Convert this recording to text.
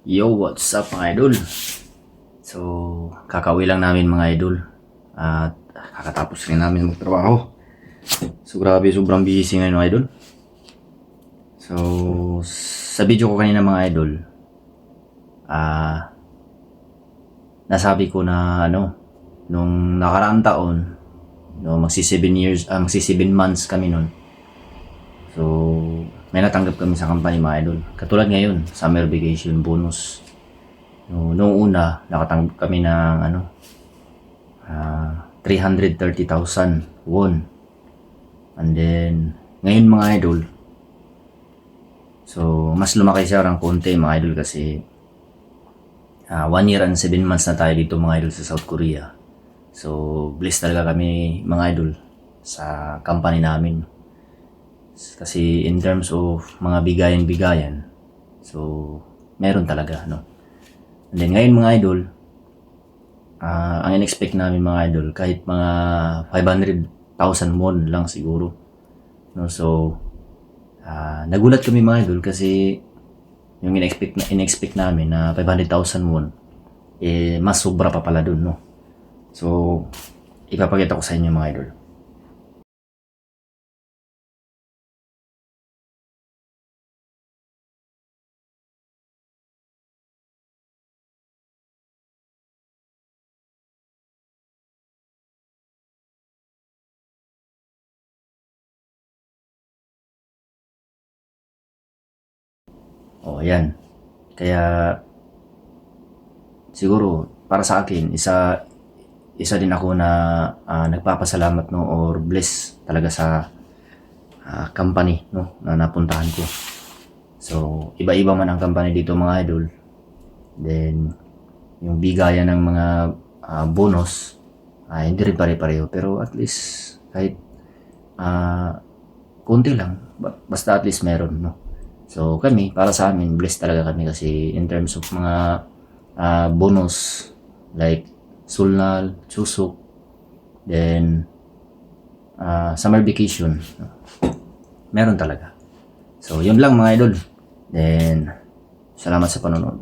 Yo, what's up mga idol? So, kakauwi lang namin mga idol. At kakatapos rin namin magtrabaho. So, grabe, sobrang busy ngayon mga idol. So, sa video ko kanina mga idol, nasabi ko na nung nakaraang taon, magsi 7 months kami nun. So, may natanggap kami sa company mga idol. Katulad ngayon, summer vacation bonus. Noong una, nakatanggap kami ng 330,000 won. And then, ngayon mga idol, so mas lumaki siya ng konti mga idol kasi 1 year and 7 months na tayo dito mga idol sa South Korea. So, blessed talaga kami mga idol sa company namin. Kasi in terms of mga bigayan-bigayan, so meron talaga, no? And then ngayon mga idol, ang in-expect namin mga idol, kahit mga 500,000 won lang siguro, no? So, nagulat kami mga idol kasi yung in-expect namin na 500,000 won, mas sobra pa pala dun, no? So, ipapakita ko sa inyo mga idol. Oh, ayan. Kaya siguro para sa akin, isa din ako na nagpapasalamat, no, or bless talaga sa company, no, na napuntahan ko. So, iba-iba man ang company dito mga idol. Then yung bigayan ng mga bonus, hindi rin pare-pareho, pero at least kahit konti lang, basta at least meron, no. So kami, para sa amin, blessed talaga kami kasi in terms of mga bonus like Sulnal, Chusuk, then summer vacation, no? Meron talaga. So yun lang mga idol. Then salamat sa panonood.